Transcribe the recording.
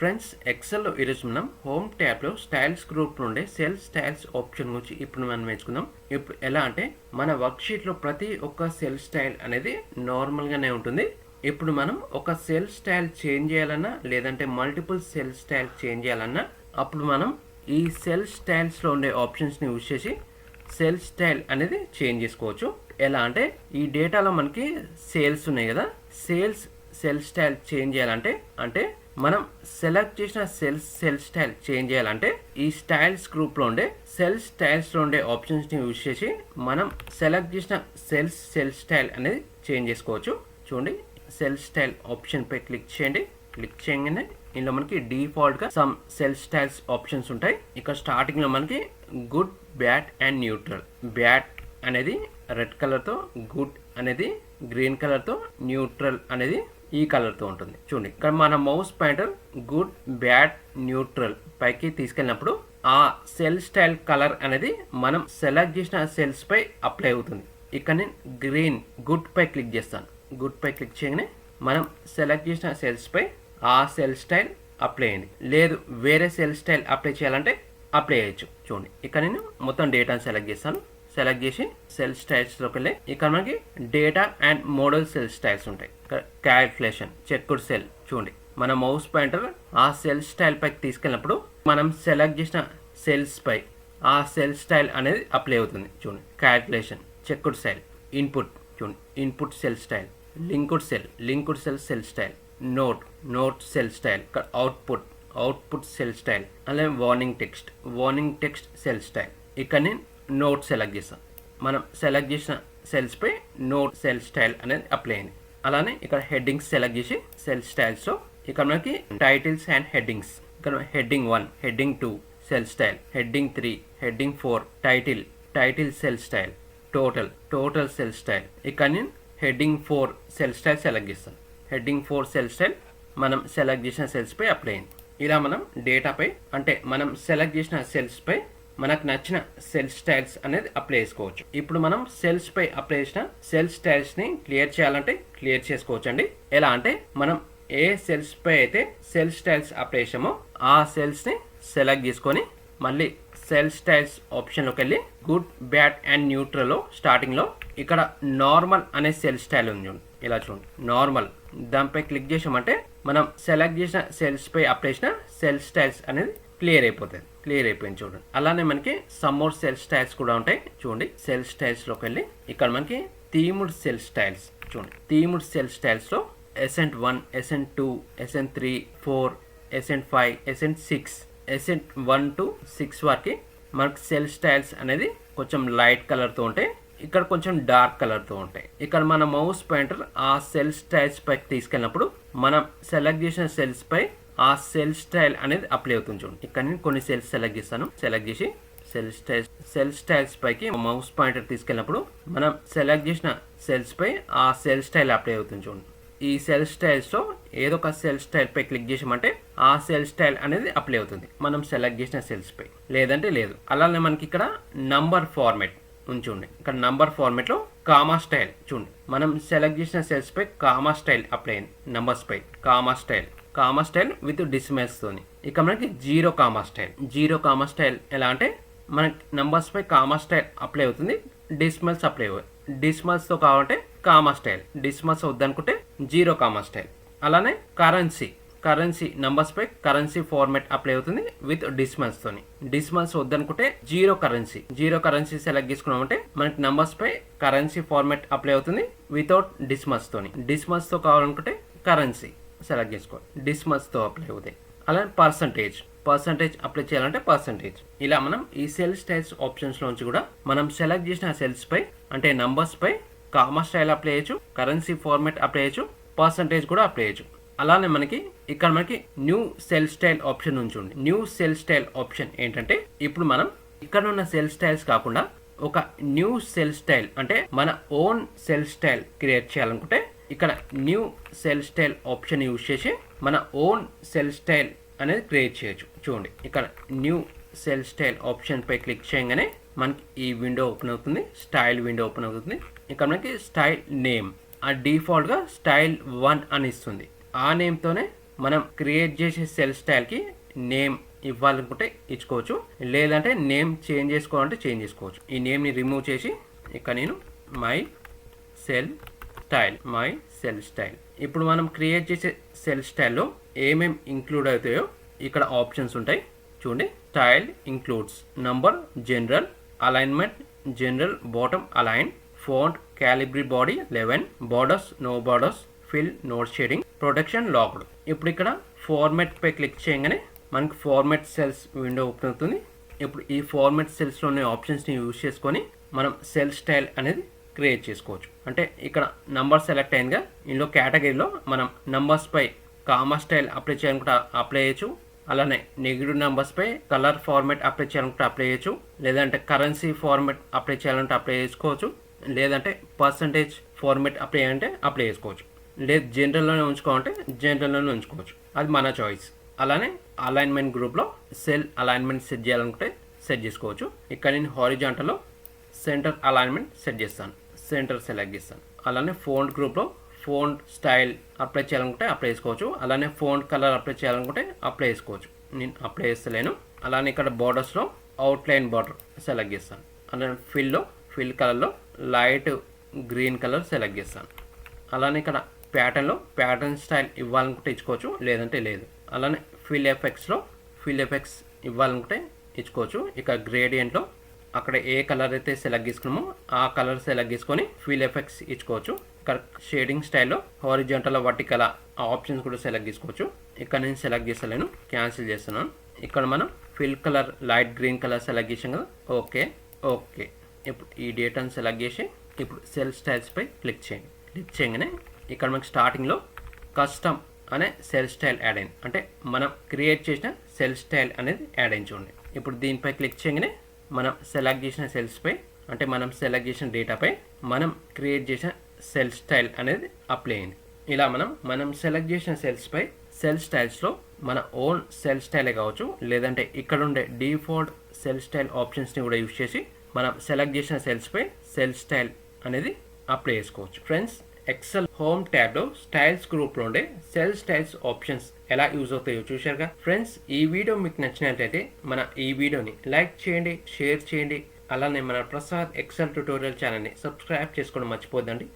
Friends ఎక్సెల్లో ఈరోజు మనం home ట్యాబ్లో స్టైల్స్ గ్రూప్ నుండి సెల్ స్టైల్స్ ఆప్షన్ గురించి ఇప్పుడు మనం నేర్చుకుందాం. ఇప్పుడు ఎలా అంటే మన వర్క్షీట్లో ప్రతి ఒక్క సెల్ స్టైల్ అనేది నార్మల్గానే ఉంటుంది. ఇప్పుడు మనం ఒక సెల్ స్టైల్ చేంజ్ చేయాలన్నా లేదంటే మల్టిపుల్ సెల్ స్టైల్ చేంజ్ చేయాలన్నా అప్పుడు మనం ఈ సెల్ స్టైల్స్లో ఉండే ఆప్షన్స్ని యూజ్ చేసి సెల్ స్టైల్ అనేది చేంజ్ చేసుకోవచ్చు. ఎలా అంటే ఈ డేటాలో మనకి సేల్స్ ఉన్నాయి కదా, సేల్స్ సెల్ స్టైల్ చేంజ్ చేయాలంటే అంటే మనం సెలెక్ట్ చేసిన సెల్ స్టైల్ చేంజ్ చేయాలంటే ఈ స్టైల్స్ గ్రూప్లో ఉండే సెల్ స్టైల్స్లో ఉండే ఆప్షన్స్ని యూజ్ చేసి మనం సెలెక్ట్ చేసిన సెల్ స్టైల్ అనేది చేంజ్ చేసుకోవచ్చు. చూడండి, సెల్ స్టైల్ ఆప్షన్ పై క్లిక్ చేయండి. క్లిక్ చేయగానే ఇందులో మనకి డిఫాల్ట్గా సమ్ సెల్ స్టైల్స్ ఆప్షన్స్ ఉంటాయి. ఇక్కడ స్టార్టింగ్లో మనకి good, bad and neutral. Bad అనేది రెడ్ కలర్తో, గుడ్ అనేది గ్రీన్ కలర్తో, న్యూట్రల్ అనేది ఈ కలర్తో ఉంటుంది. చూడండి, ఇక్కడ మన mouse pointer good, bad, neutral పైకి తీసుకెళ్ళినప్పుడు ఆ సెల్ స్టైల్ కలర్ అనేది మనం సెలెక్ట్ చేసిన సెల్స్ పై అప్లై అవుతుంది. ఇక్కడ నేను గ్రీన్ గుడ్ పై క్లిక్ చేస్తాను. గుడ్ పై క్లిక్ చేయగానే మనం సెలెక్ట్ చేసిన సెల్స్ పై ఆ సెల్ స్టైల్ అప్లై అయింది. లేదు వేరే సెల్ స్టైల్ అప్లై చేయాలంటే అప్లై చేయొచ్చు. చూడండి, ఇక్కడ నేను మొత్తం డేటాను సెలెక్ట్ చేస్తాను. సెలెక్ట్ చేసి సెల్ స్టైల్స్లోకి వెళ్ళి ఇక్కడ మనకి data and model cell styles ఉంటాయి. ఇక్కడ క్యాల్కులేషన్, చెక్డ్ సెల్. చూడండి, మన మౌస్ పాయింటర్ ఆ సెల్ స్టైల్ పైకి తీసుకెళ్ళినప్పుడు మనం సెలెక్ట్ చేసిన సెల్స్ పై ఆ సెల్ స్టైల్ అనేది అప్లై అవుతుంది. చూడండి, క్యాల్కులేషన్, చెక్డ్ సెల్. ఇన్పుట్, చూడండి, input cell style. Linked cell cell style. Note cell style. ఇక్కడ అవుట్పుట్ సెల్ స్టైల్. అలాగే వార్నింగ్ టెక్స్ట్ సెల్ స్టైల్. ఇక్కడ నేను నోట్ సెలెక్ట్ చేస్తాం. మనం సెలెక్ట్ చేసిన సెల్స్ పై నోట్ సెల్ స్టైల్ అనేది అప్లై అయింది. అలానే ఇక్కడ హెడ్డింగ్స్ సెలెక్ట్ చేసి సెల్ స్టైల్స్లో ఇక్కడ మనకి టైటిల్స్ అండ్ హెడ్డింగ్స్. ఇక్కడ heading 1, heading 2 cell style, heading 3, heading 4 title cell style, total cell style. ఇక్కడ నేను హెడ్డింగ్ 4 సెల్ స్టైల్ సెలెక్ట్ చేస్తాను. హెడ్డింగ్ 4 సెల్ స్టైల్ మనం సెలెక్ట్ చేసిన సెల్స్ పై అప్లై అయింది. ఇలా మనం డేటాపై అంటే మనం సెలెక్ట్ చేసిన సెల్స్ పై మనకు నచ్చిన సెల్ స్టైల్స్ అనేది అప్లై చేసుకోవచ్చు. ఇప్పుడు మనం సెల్స్ పై అప్లై చేసిన సెల్ స్టైల్స్ ని క్లియర్ చేయాలంటే క్లియర్ చేసుకోవచ్చు అండి. ఎలా అంటే మనం ఏ సెల్స్ పై అయితే సెల్ స్టైల్స్ అప్లై చేసామో ఆ సెల్స్ ని సెలెక్ట్ చేసుకొని మళ్ళీ సెల్ స్టైల్స్ ఆప్షన్లోకి వెళ్ళి గుడ్, బ్యాడ్ అండ్ న్యూట్రల్లో స్టార్టింగ్లో ఇక్కడ నార్మల్ అనే సెల్ స్టైల్ ఉంది. చూడండి, ఇలా చూడండి, నార్మల్. దానిపై క్లిక్ చేసామంటే మనం సెలెక్ట్ చేసిన సెల్స్ పై అప్లై చేసిన సెల్ స్టైల్స్ అనేది క్లియర్ అయిపోయింది. చూడండి, అలానే మనకి సమ్ మోర్ సెల్ స్టైల్స్ కూడా ఉంటాయి. చూడండి, సెల్ స్టైల్స్లోకి వెళ్ళి ఇక్కడ మనకి థీమ్డ్ సెల్ స్టైల్స్. చూడండి, థీమ్డ్ సెల్ స్టైల్స్లో accent 1, accent 2, accent 3, 4, accent 5, accent 6, accent 1 to 6 వరకు మనకి సెల్ స్టైల్స్ అనేది కొంచెం లైట్ కలర్తో ఉంటాయి. ఇక్కడ కొంచెం డార్క్ కలర్తో ఉంటాయి. ఇక్కడ మన మౌస్ పాయింటర్ ఆ సెల్ స్టైల్స్ పైకి తీసుకెళ్ళినప్పుడు మనం సెలెక్ట్ చేసిన సెల్స్ పై ఆ సెల్ స్టైల్ అనేది అప్లై అవుతుంది. చూడండి, ఇక్కడ నేను కొన్ని సెల్స్ సెలెక్ట్ చేస్తాను. సెలెక్ట్ చేసి సెల్ స్టైల్స్ పైకి మౌస్ పాయింటర్ తీసుకెళ్ళినప్పుడు మనం సెలెక్ట్ చేసిన సెల్స్ పై ఆ సెల్ స్టైల్ అప్లై అవుతుంది. చూడండి, ఈ సెల్ స్టైల్స్లో ఏదో ఒక సెల్ స్టైల్ పై క్లిక్ చేసామంటే ఆ సెల్ స్టైల్ అనేది అప్లై అవుతుంది మనం సెలెక్ట్ చేసిన సెల్స్ పై, లేదంటే లేదు. అలానే మనకి ఇక్కడ నంబర్ ఫార్మాట్ ఉంచుండి. ఇక్కడ నంబర్ ఫార్మాట్లో కామా స్టైల్. చూడండి, మనం సెలెక్ట్ చేసిన సెల్స్ పై కామా స్టైల్ అప్లై అయింది. నంబర్స్ పై కామా స్టైల్ విత్ డిసిమల్స్ తోని. ఇక మనకి జీరో కామా స్టైల్ ఎలా అంటే మనకి నంబర్స్ పై కామా స్టైల్ అప్లై అవుతుంది, డిసిమల్స్ అప్లై అవుతాయి. డిసిమల్స్తో కావాలంటే కామా స్టైల్, డిసిమల్స్ వద్దనుకుంటే జీరో కామా స్టైల్. అలానే కరెన్సీ నంబర్స్ పై కరెన్సీ ఫార్మాట్ అప్లై అవుతుంది విత్ డిసిమల్స్ తోని. డిసిమల్స్ వద్దనుకుంటే జీరో కరెన్సీ సెలెక్ట్ చేసుకున్నామంటే మనకి నంబర్స్ పై కరెన్సీ ఫార్మాట్ అప్లై అవుతుంది వితౌట్ డిసిమల్స్ తోని. డిసిమల్స్ తో కావాలనుకుంటే కరెన్సీ సెలెక్ట్ చేసుకోవాలి, డిసిమల్స్ తో అప్లై అవుతాయి. అలానే పర్సంటేజ్ అప్లై చేయాలంటే పర్సంటేజ్. ఇలా మనం ఈ సెల్ స్టైల్స్ ఆప్షన్స్ లోంచి కూడా మనం సెలెక్ట్ చేసిన సెల్స్ పై అంటే నంబర్స్ పై కామా స్టైల్ అప్లై చేయొచ్చు, కరెన్సీ ఫార్మాట్ అప్లై చేయొచ్చు, పర్సంటేజ్ కూడా అప్లై చేయొచ్చు. అలానే ఇక్కడ మనకి న్యూ సెల్ స్టైల్ ఆప్షన్ ఉంచుండి. న్యూ సెల్ స్టైల్ ఆప్షన్ ఏంటంటే ఇప్పుడు మనం ఇక్కడ ఉన్న సెల్ స్టైల్స్ కాకుండా ఒక న్యూ సెల్ స్టైల్ అంటే మన ఓన్ సెల్ స్టైల్ క్రియేట్ చేయాలనుకుంటే ఇక్కడ new cell style option use చేసి మన ఓన్ సెల్ స్టైల్ అనేది క్రియేట్ చేయొచ్చు. చూడండి, ఇక్కడ న్యూ సెల్ స్టైల్ ఆప్షన్ పై క్లిక్ చేయగానే మనకి ఈ విండో ఓపెన్ అవుతుంది, స్టైల్ విండో ఓపెన్ అవుతుంది. ఇక్కడ మనకి స్టైల్ నేమ్ ఆ డిఫాల్ట్గా స్టైల్ 1 అని ఇస్తుంది. ఆ నేమ్తోనే మనం క్రియేట్ చేసే సెల్ స్టైల్కి నేమ్ ఇవ్వాలనుకుంటే ఇచ్చుకోవచ్చు, లేదంటే నేమ్ చేంజ్ చేసుకోవాలంటే చేంజ్ చేసుకోవచ్చు. ఈ నేమ్ని రిమూవ్ చేసి ఇక్కడ నేను మై సెల్ స్టైల్. ఇప్పుడు మనం క్రియేట్ చేసే సెల్ స్టైల్లో ఏమేమి ఇంక్లూడ్ అవుతాయో ఇక్కడ ఆప్షన్స్ ఉంటాయి చూడండి. Style includes number, general, alignment, general bottom align, font, Calibri, body 11, borders, no borders, fill, not shading, protection, locked. ఇప్పుడు ఇక్కడ ఫార్మాట్ పై క్లిక్ చేయగానే మనకి ఫార్మాట్ సెల్స్ విండో ఓపెన్ అవుతుంది. ఇప్పుడు ఈ ఫార్మాట్ సెల్స్లోని ఆప్షన్స్ని యూజ్ చేసుకొని మనం సెల్ స్టైల్ అనేది క్రియేట్ చేసుకోవచ్చు. అంటే ఇక్కడ నంబర్ సెలెక్ట్ అయిందిగా, ఇందులో కేటగిరీలో మనం నంబర్స్పై కామా స్టైల్ అప్లై చేయాలనుకుంటే అప్లై చేయొచ్చు, అలానే నెగిటివ్ నెంబర్స్పై కలర్ ఫార్మాట్ అప్లై చేయాలనుకుంటే అప్లై చేయొచ్చు, లేదంటే కరెన్సీ ఫార్మాట్ అప్లై చేయాలంటే అప్లై చేసుకోవచ్చు, లేదంటే పర్సంటేజ్ ఫార్మాట్ అప్లై చేయాలంటే అప్లై చేసుకోవచ్చు, లేదు జనరల్లోనే ఉంచుకోవాలంటే జనరల్లోనే ఉంచుకోవచ్చు, అది మన చాయిస్. అలానే అలైన్మెంట్ గ్రూప్లో సెల్ అలైన్మెంట్ సెట్ చేయాలనుకుంటే సెట్ చేసుకోవచ్చు. ఇక్కడ నేను హారిజాంటల్లో సెంటర్ అలైన్మెంట్ సెట్ చేస్తాను, సెంటర్ సెలెక్ట్ చేస్తాను. అలానే ఫోంట్ గ్రూప్లో ఫోంట్ స్టైల్ అప్లై చేయాలనుకుంటే అప్లై చేసుకోవచ్చు, అలానే ఫోంట్ కలర్ అప్లై చేయాలనుకుంటే అప్లై చేసుకోవచ్చు. నేను అప్లై చేస్తలేను. అలానే ఇక్కడ బార్డర్స్లో అవుట్లైన్ బార్డర్ సెలెక్ట్ చేస్తాను. అలానే ఫిల్ కలర్లో లైట్ గ్రీన్ కలర్ సెలెక్ట్ చేస్తాను. అలానే ఇక్కడ ప్యాటర్న్లో ప్యాటర్న్ స్టైల్ ఇవ్వాలనుకుంటే ఇచ్చుకోవచ్చు, లేదంటే లేదు. అలానే ఫిల్ ఎఫెక్ట్స్ ఇవ్వాలనుకుంటే ఇచ్చుకోవచ్చు. ఇక గ్రేడియంట్లో అక్కడ ఏ కలర్ అయితే సెలెక్ట్ చేసుకున్నామో ఆ కలర్ సెలెక్ట్ చేసుకొని ఫిల్ ఎఫెక్ట్స్ ఇచ్చుకోవచ్చు. ఇక్కడ షేడింగ్ స్టైల్లో హారిజాంటల్, వర్టికల్ ఆ ఆప్షన్స్ కూడా సెలెక్ట్ చేసుకోవచ్చు. ఇక్కడ నేను సెలెక్ట్ చేస్తలేను, క్యాన్సిల్ చేస్తున్నాను. ఇక్కడ మనం fill colour light green colour select చేసాం కదా, ఓకే. ఇప్పుడు ఈ డేటాను సెలెక్ట్ చేసి ఇప్పుడు సెల్ స్టైల్స్పై క్లిక్ చేయండి. క్లిక్ చేయగానే ఇక్కడ మనకి స్టార్టింగ్లో కస్టమ్ అనే సెల్ స్టైల్ యాడ్ అయింది, అంటే మనం క్రియేట్ చేసిన సెల్ స్టైల్ అనేది యాడ్ అయింది చూడండి. ఇప్పుడు దీనిపై క్లిక్ చేయగానే మనం సెలెక్ట్ చేసిన సెల్స్పై, అంటే మనం సెలెక్ట్ చేసిన డేటాపై మనం క్రియేట్ చేసిన సెల్ స్టైల్ అనేది అప్లై అయింది. ఇలా మనం సెలెక్ట్ చేసిన సెల్స్పై సెల్ స్టైల్స్లో మన ఓన్ సెల్ స్టైలే కావచ్చు, లేదంటే ఇక్కడ ఉండే డిఫాల్ట్ సెల్ స్టైల్ ఆప్షన్స్ని కూడా యూజ్ చేసి మనం సెలెక్ట్ చేసిన సెల్స్పై సెల్ స్టైల్ అనేది అప్లై చేసుకోవచ్చు. ఫ్రెండ్స్, ఎక్సెల్ హోమ్ ట్యాబ్లో స్టైల్స్ గ్రూప్లో ఉండే సెల్ స్టైల్స్ ఆప్షన్స్ ఎలా యూజ్ అవుతాయో చూశారుగా. ఫ్రెండ్స్, ఈ వీడియో మీకు నచ్చినట్లయితే ఈ వీడియోని లైక్ చేయండి, షేర్ చేయండి. అలానే మన ప్రసాద్ ఎక్సెల్ ట్యుటోరియల్ ఛానల్ని సబ్స్క్రైబ్ చేసుకోవడం మర్చిపోద్దండి.